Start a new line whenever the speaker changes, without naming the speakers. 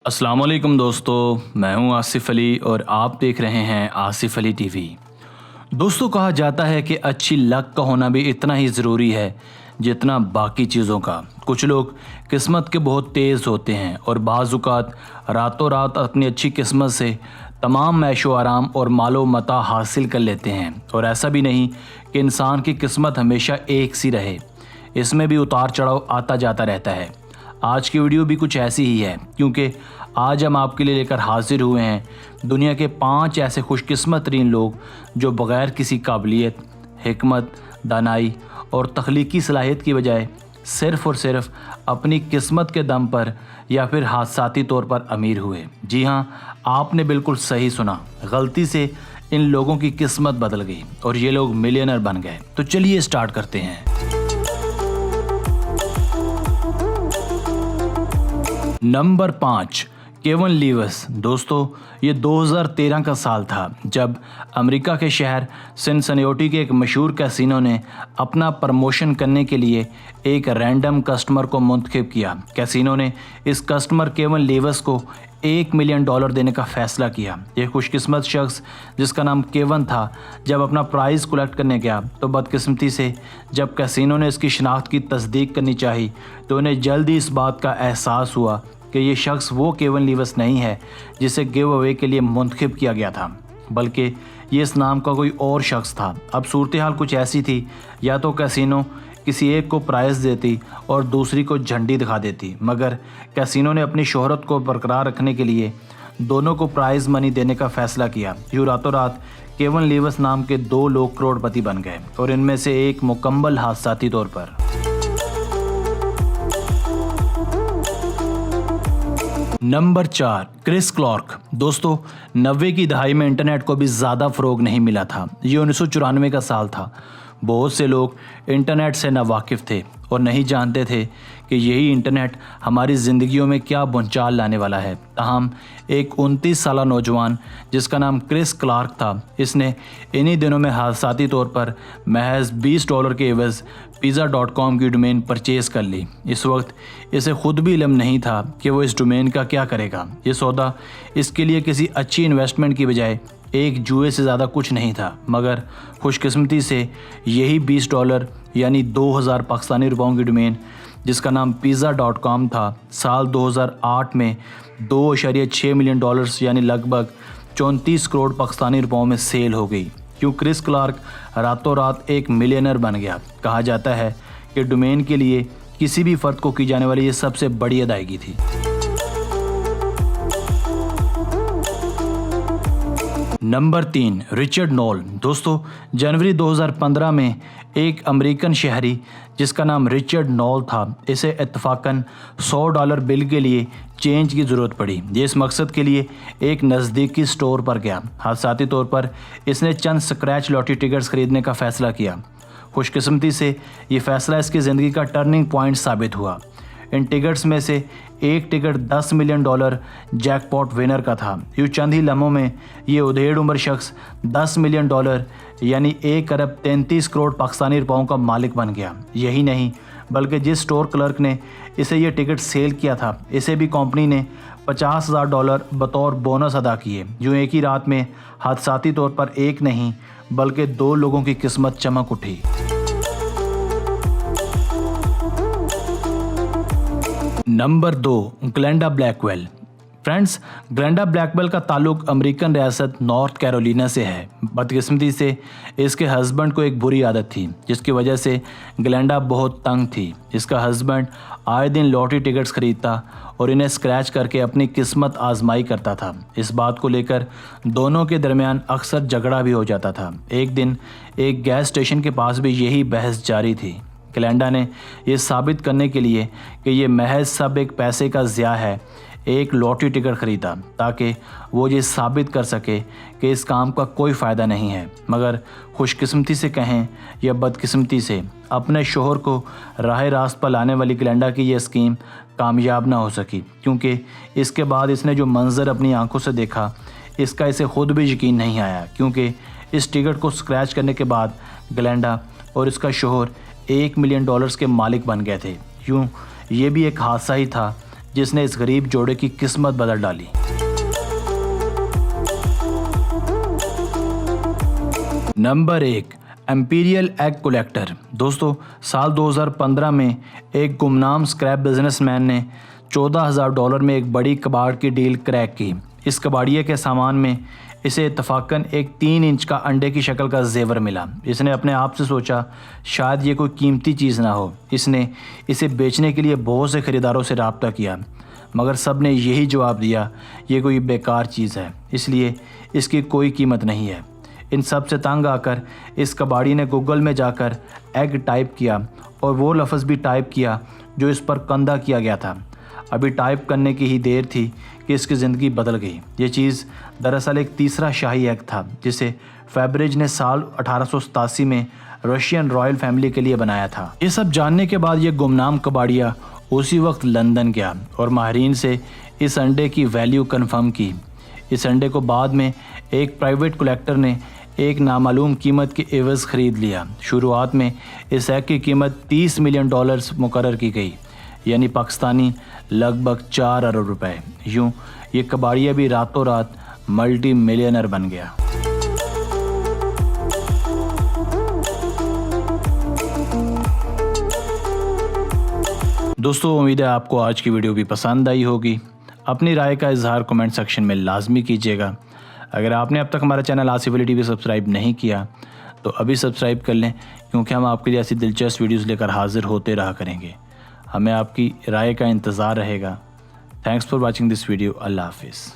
अस्सलाम वालेकुम दोस्तों, मैं हूं आसिफ अली और आप देख रहे हैं आसिफ अली टीवी। दोस्तों, कहा जाता है कि अच्छी लक का होना भी इतना ही ज़रूरी है जितना बाकी चीज़ों का। कुछ लोग किस्मत के बहुत तेज़ होते हैं और बाज़ औक़ात रातों रात अपनी अच्छी किस्मत से तमाम ऐशो आराम और मालो मता हासिल कर लेते हैं। और ऐसा भी नहीं कि इंसान की किस्मत हमेशा एक सी रहे, इसमें भी उतार चढ़ाव आता जाता रहता है। आज की वीडियो भी कुछ ऐसी ही है, क्योंकि आज हम आपके लिए लेकर हाजिर हुए हैं दुनिया के 5 ऐसे खुशकिस्मत तरीन लोग जो बग़ैर किसी काबिलियत, हिकमत, दानाई और तख्लीकी सलाहियत की बजाय सिर्फ़ और सिर्फ अपनी किस्मत के दम पर या फिर हादसाती तौर पर अमीर हुए। जी हाँ, आपने बिल्कुल सही सुना, गलती से इन लोगों की किस्मत बदल गई और ये लोग मिलियनर बन गए। तो चलिए स्टार्ट करते हैं। Number 5, Kevin Lewis. दोस्तों, ये 2013 का साल था जब अमेरिका के शहर सिनसिनाटी के एक मशहूर कैसीनो ने अपना प्रमोशन करने के लिए एक रैंडम कस्टमर को मुंतखब किया। कैसीनो ने इस कस्टमर केवन लीविस को $1 मिलियन देने का फ़ैसला किया। यह खुशकिस्मत शख्स जिसका नाम केवन था, जब अपना प्राइज़ कलेक्ट करने गया तो बदकिस्मती से जब कैसीनो ने इसकी शनाख्त की तस्दीक करनी चाहिए तो उन्हें जल्दी इस बात का एहसास हुआ कि ये शख्स वो केवन लीविस नहीं है जिसे गिव अवे के लिए मुंतखब किया गया था, बल्कि ये इस नाम का कोई और शख्स था। अब सूरत हाल कुछ ऐसी थी, या तो कैसीनो किसी एक को प्राइज़ देती और दूसरी को झंडी दिखा देती, मगर कैसीनो ने अपनी शोहरत को बरकरार रखने के लिए दोनों को प्राइज़ मनी देने का फ़ैसला किया। यूँ रातों रात केवन लीविस नाम के 2 लोग करोड़पति बन गए, और इनमें से एक मुकम्मल हादसाती तौर पर। Number 4, Chris Clark. दोस्तों, 90 की दहाई में इंटरनेट को भी ज़्यादा फ़रोग नहीं मिला था। ये 1994 का साल था। बहुत से लोग इंटरनेट से नावाकिफ़ थे और नहीं जानते थे कि यही इंटरनेट हमारी ज़िंदगियों में क्या भूचाल लाने वाला है। ताहम एक 29 साला नौजवान जिसका नाम क्रिस क्लार्क था, इसने इन्हीं दिनों में हादसाती तौर पर महज $20 के एवज़ pizza.com की डोमेन परचेज़ कर ली। इस वक्त इसे खुद भी इल्म नहीं था कि वो इस डोमेन का क्या करेगा। ये सौदा इसके लिए किसी अच्छी इन्वेस्टमेंट की बजाय एक जुए से ज़्यादा कुछ नहीं था, मगर खुशकिस्मती से यही $20 यानी 2000 पाकिस्तानी रुपयों की डोमेन जिसका नाम pizza.com था, साल 2008 में $2.6 मिलियन यानी लगभग 34 करोड़ पाकिस्तानी रुपयों में सेल हो गई। क्यों क्रिस क्लार्क रातों रात एक मिलियनर बन गया। कहा जाता है कि डोमेन के लिए किसी भी फ़र्द को की जाने वाली ये सबसे बड़ी अदायगी थी। Number 3, Richard knoll. दोस्तों, जनवरी 2015 में एक अमेरिकन शहरी जिसका नाम रिचर्ड नॉल था, इसे इत्तफाकन $100 बिल के लिए चेंज की ज़रूरत पड़ी। ये इस मकसद के लिए एक नज़दीकी स्टोर पर गया। हादसाती तौर पर इसने चंद स्क्रैच लॉटरी टिकट्स खरीदने का फ़ैसला किया। खुशकिस्मती से ये फ़ैसला इसकी ज़िंदगी का टर्निंग पॉइंट साबित हुआ। इन टिकट्स में से एक टिकट $10 मिलियन जैकपॉट विनर का था। यूँ चंद ही लम्हों में ये उधेड़ उम्र शख्स $10 मिलियन यानी 1 अरब 33 करोड़ पाकिस्तानी रुपयों का मालिक बन गया। यही नहीं, बल्कि जिस स्टोर क्लर्क ने इसे ये टिकट सेल किया था, इसे भी कंपनी ने $50,000 बतौर बोनस अदा किए। यूँ एक ही रात में हादसाती तौर पर एक नहीं बल्कि 2 लोगों की किस्मत चमक उठी। Number 2, Glenda Blackwell. Friends, Glenda Blackwell का ताल्लुक अमेरिकन रियासत नॉर्थ कैरोलिना से है। बदकिस्मती से इसके हस्बैंड को एक बुरी आदत थी जिसकी वजह से ग्लेंडा बहुत तंग थी। इसका हस्बैंड आए दिन लॉटरी टिकट्स खरीदता और इन्हें स्क्रैच करके अपनी किस्मत आजमाई करता था। इस बात को लेकर दोनों के दरमियान अक्सर झगड़ा भी हो जाता था। एक दिन एक गैस स्टेशन के पास भी यही बहस जारी थी। ग्लेंडा ने यह साबित करने के लिए कि ये महज सब एक पैसे का ज़िया है, एक लॉटरी टिकट खरीदा ताकि वो ये साबित कर सके कि इस काम का कोई फ़ायदा नहीं है। मगर खुशकिस्मती से कहें या बदकिस्मती से, अपने शोहर को राह रास्त पर लाने वाली ग्लेंडा की यह स्कीम कामयाब ना हो सकी, क्योंकि इसके बाद इसने जो मंजर अपनी आंखों से देखा, इसका इसे खुद भी यकीन नहीं आया। क्योंकि इस टिकट को स्क्रैच करने के बाद ग्लेंडा और इसका शोहर $1 मिलियन के मालिक बन गए थे। यूँ ये भी एक हादसा ही था جس نے اس غریب جوڑے کی قسمت بدل ڈالی۔ Number 1، imperial egg collector. دوستو، سال 2015 میں ایک گمنام اسکریپ بزنس مین نے $14,000 میں ایک بڑی کباڑ کی ڈیل کریک کی۔ اس کباڑیے کے سامان میں اسے اتفاقاً ایک 3 انچ کا انڈے کی شکل کا زیور ملا۔ اس نے اپنے آپ سے سوچا شاید یہ کوئی قیمتی چیز نہ ہو۔ اس نے اسے بیچنے کے لیے بہت سے خریداروں سے رابطہ کیا، مگر سب نے یہی جواب دیا یہ کوئی بیکار چیز ہے، اس لیے اس کی کوئی قیمت نہیں ہے۔ ان سب سے تنگ آ کر اس کباڑی نے گوگل میں جا کر ایگ ٹائپ کیا اور وہ لفظ بھی ٹائپ کیا جو اس پر کندہ کیا گیا تھا۔ ابھی ٹائپ کرنے کی ہی دیر تھی کہ اس کی زندگی بدل گئی۔ یہ چیز دراصل ایک تیسرا شاہی ایگ تھا جسے فیبرج نے سال 1887 میں رشین رائل فیملی کے لیے بنایا تھا۔ یہ سب جاننے کے بعد یہ گمنام کباڑیا اسی وقت لندن گیا اور ماہرین سے اس انڈے کی ویلیو کنفرم کی۔ اس انڈے کو بعد میں ایک پرائیویٹ کلیکٹر نے ایک نامعلوم قیمت کے عوض خرید لیا۔ شروعات میں اس ایگ کی قیمت $30 ملین مقرر کی گئی، یعنی پاکستانی لگ بھگ 4 ارب روپے۔ یوں یہ کباڑیا بھی راتوں رات ملٹی ملینر بن گیا۔ دوستو، امید ہے آپ کو آج کی ویڈیو بھی پسند آئی ہوگی۔ اپنی رائے کا اظہار کمنٹ سیکشن میں لازمی کیجیے گا۔ اگر آپ نے اب تک ہمارا چینل آصف علی ٹی وی سبسکرائب نہیں کیا تو ابھی سبسکرائب کر لیں، کیونکہ ہم آپ کے لیے ایسی دلچسپ ویڈیوز لے کر حاضر ہوتے رہا کریں گے۔ ہمیں آپ کی رائے کا انتظار رہے گا۔ Thanks for watching this video. اللہ حافظ۔